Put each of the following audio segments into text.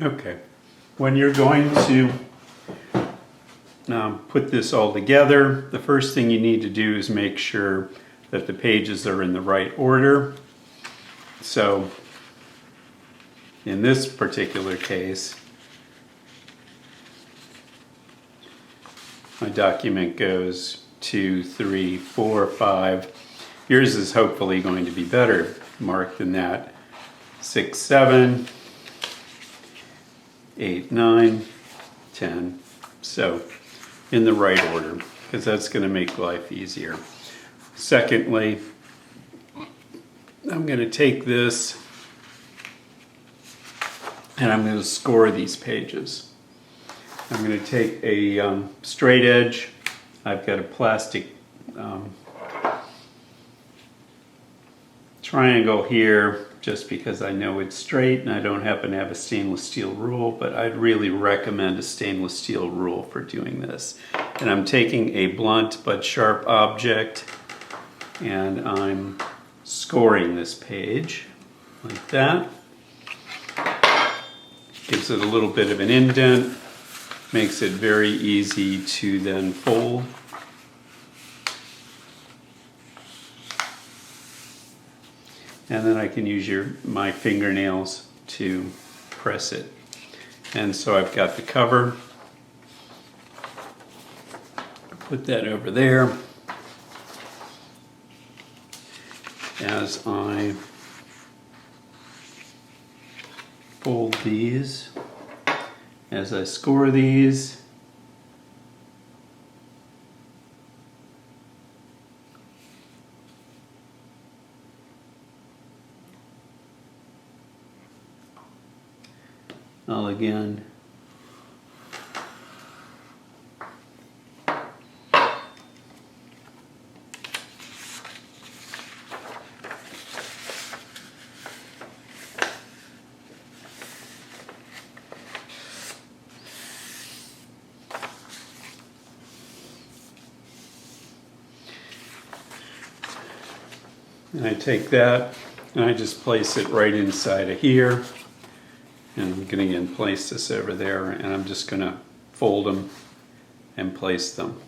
Okay, when you're going to put this all together, the first thing you need to do is make sure that the pages are in the right order. So in this particular case, my document goes 2, 3, 4, 5. Yours is hopefully going to be better marked than that. 6, 7, 8, 9, 10. So in the right order, because that's going to make life easier. Secondly, I'm going to take this and I'm going to score these pages. I'm going to take a straight edge. I've got a plastic triangle here just because I know it's straight and I don't happen to have a stainless steel rule, but I'd really recommend a stainless steel rule for doing this. And I'm taking a blunt but sharp object and I'm scoring this page like that. Gives it a little bit of an indent, makes it very easy to then fold. And then I can use my fingernails to press it. And so I've got the cover. Put that over there. As I fold these, as I score these, I'll again and I take that and I just place it right inside of here. And I'm going to again place this over there and I'm just going to fold them and place them.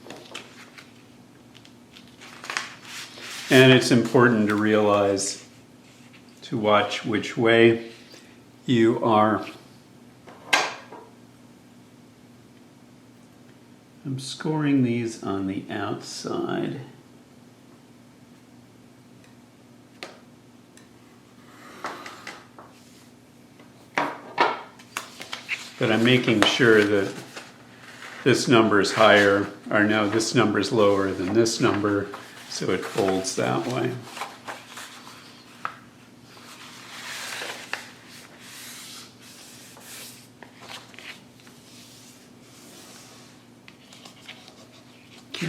And it's important to realize to watch which way you are. I'm scoring these on the outside. But I'm making sure that this number is higher, or no, this number is lower than this number, so it folds that way. Okay.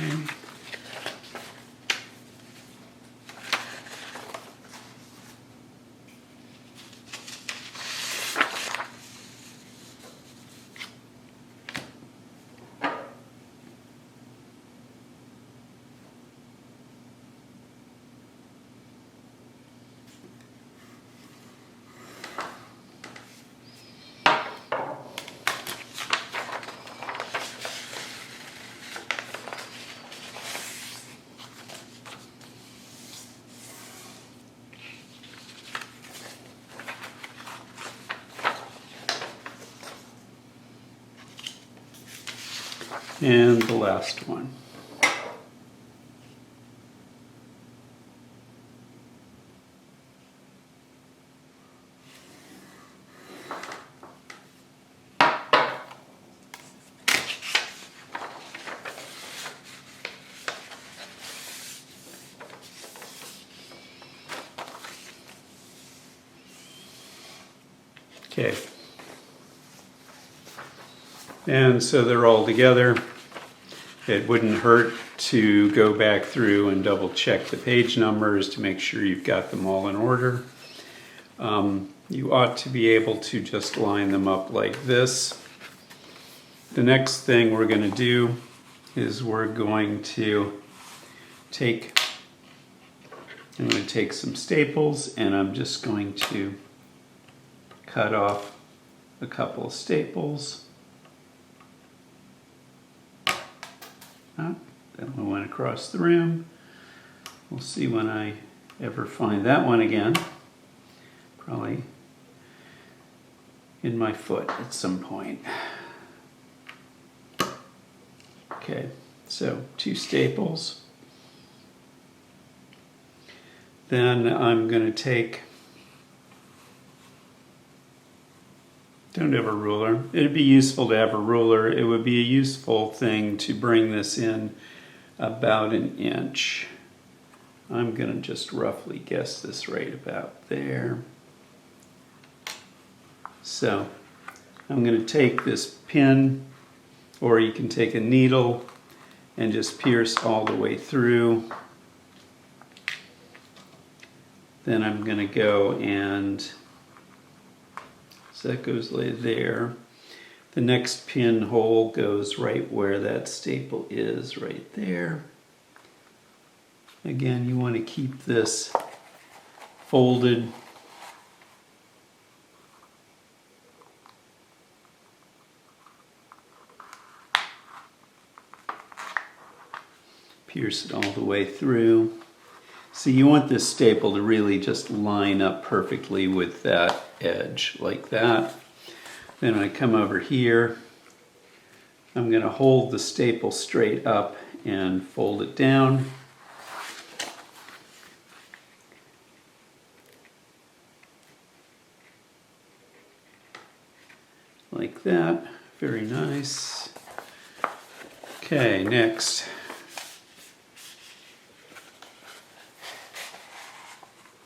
And the last one. Okay. And so they're all together. It wouldn't hurt to go back through and double check the page numbers to make sure you've got them all in order. You ought to be able to just line them up like this. The next thing we're going to do is we're going to take some staples and I'm just going to cut off a couple of staples. Oh, that one went across the room. We'll see when I ever find that one again. Probably in my foot at some point. Okay, so 2 staples. Then I'm going to take, don't have a ruler. It'd be useful to have a ruler. It would be a useful thing to bring this in about 1 inch. I'm going to just roughly guess this right about there. So I'm going to take this pin, or you can take a needle and just pierce all the way through. Then I'm going to go and, so that goes right there. The next pinhole goes right where that staple is, right there. Again, you want to keep this folded. Pierce it all the way through. So you want this staple to really just line up perfectly with that edge, like that. Then when I come over here, I'm going to hold the staple straight up and fold it down. Like that. Very nice. Okay, next.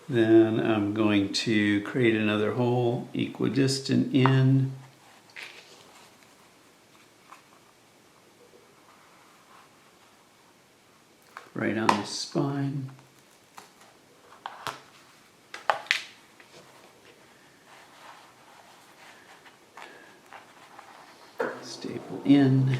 Then I'm going to create another hole, equidistant in. Right on the spine. Staple in.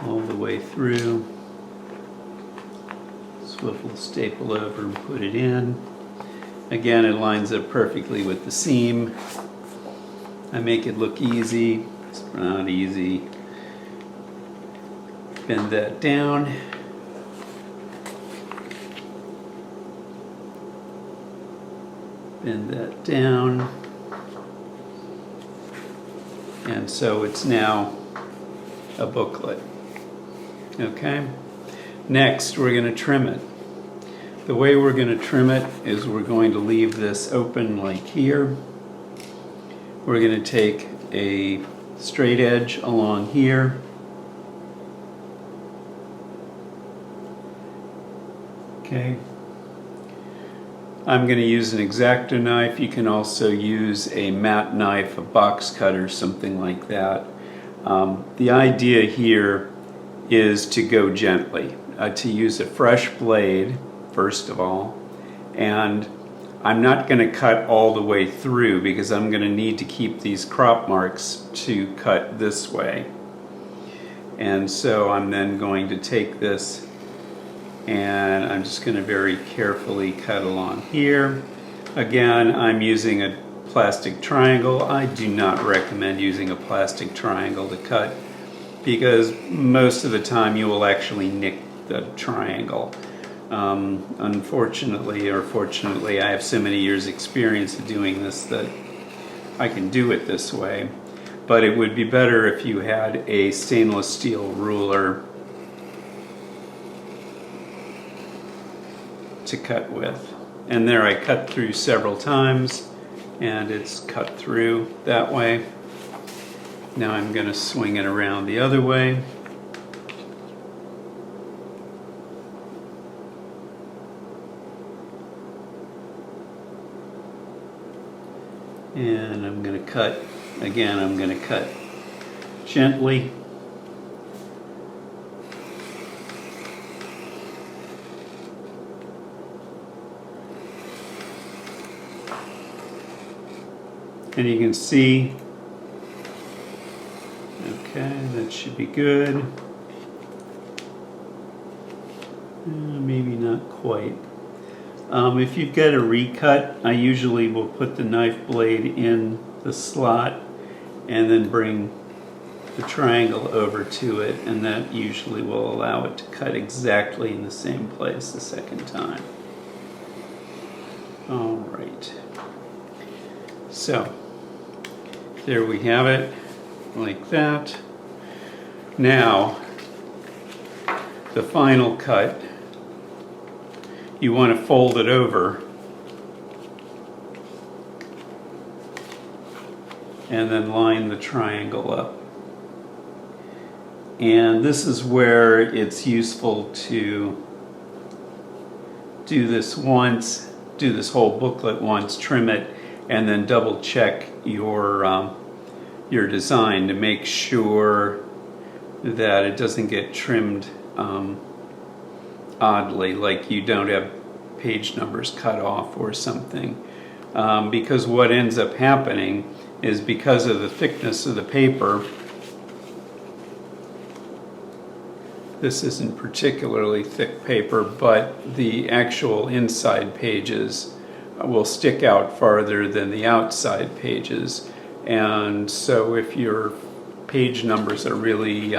All the way through. Swivel staple over and put it in. Again, it lines up perfectly with the seam. I make it look easy. It's not easy. Bend that down. Bend that down. And so it's now a booklet. Okay? Next, we're going to trim it. The way we're going to trim it is we're going to leave this open like here. We're going to take a straight edge along here. Okay. I'm going to use an x-acto knife. You can also use a mat knife, a box cutter, something like that. The idea here is to go gently, to use a fresh blade, first of all, and I'm not going to cut all the way through because I'm going to need to keep these crop marks to cut this way. And so I'm then going to take this and I'm just going to very carefully cut along here. Again, I'm using a plastic triangle. I do not recommend using a plastic triangle to cut because most of the time you will actually nick the triangle. Unfortunately or fortunately, I have so many years experience of doing this that I can do it this way. But it would be better if you had a stainless steel ruler to cut with. And there I cut through several times and it's cut through that way. Now I'm going to swing it around the other way. And I'm going to cut, again, I'm going to cut gently. And you can see Okay, that should be good. Maybe not quite. If you've got a recut, I usually will put the knife blade in the slot and then bring the triangle over to it, and that usually will allow it to cut exactly in the same place the second time. All right. So, there we have it, like that. Now, the final cut, you want to fold it over and then line the triangle up. And this is where it's useful to do this once, do this whole booklet once, trim it, and then double check your design to make sure that it doesn't get trimmed oddly, like you don't have page numbers cut off or something. Because what ends up happening is, because of the thickness of the paper, this isn't particularly thick paper, but the actual inside pages will stick out farther than the outside pages. And so if your page numbers are really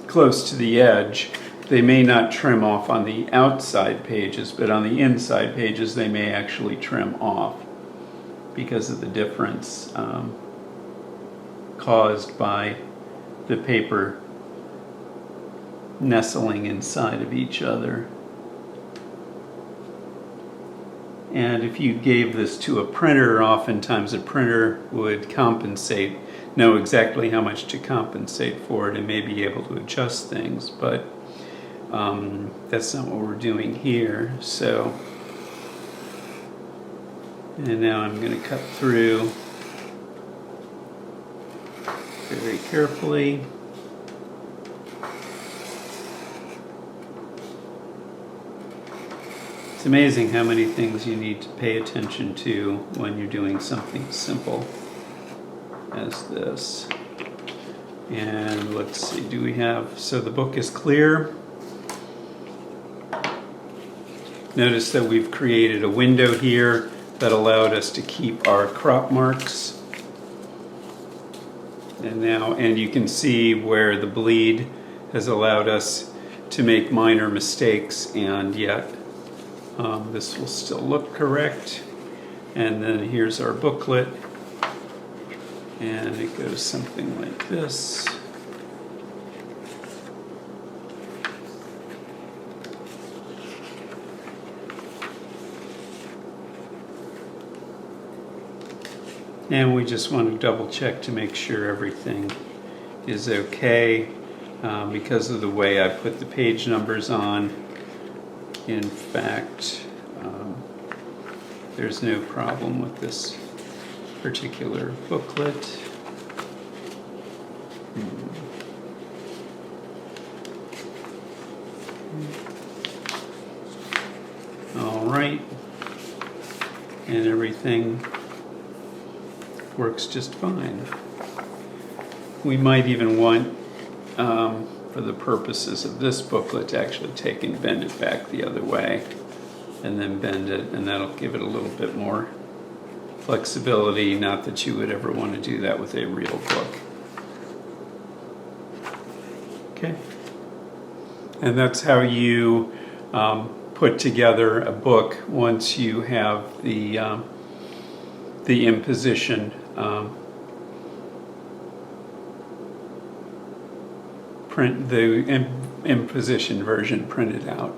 close to the edge, they may not trim off on the outside pages, but on the inside pages they may actually trim off because of the difference caused by the paper nestling inside of each other. And if you gave this to a printer, oftentimes a printer would compensate, know exactly how much to compensate for it, and may be able to adjust things, but that's not what we're doing here. So, and now I'm going to cut through very carefully. It's amazing how many things you need to pay attention to when you're doing something simple as this. And let's see, do we have, so the book is clear. Notice that we've created a window here that allowed us to keep our crop marks. And now, and you can see where the bleed has allowed us to make minor mistakes, and yet this will still look correct. And then here's our booklet, and it goes something like this. And we just want to double check to make sure everything is okay. Because of the way I put the page numbers on, in fact, there's no problem with this particular booklet. All right, and everything works just fine. We might even want, for the purposes of this booklet, to actually take and bend it back the other way, and then bend it, and that'll give it a little bit more flexibility. Not that you would ever want to do that with a real book. Okay, and that's how you put together a book once you have the imposition imposition version printed out.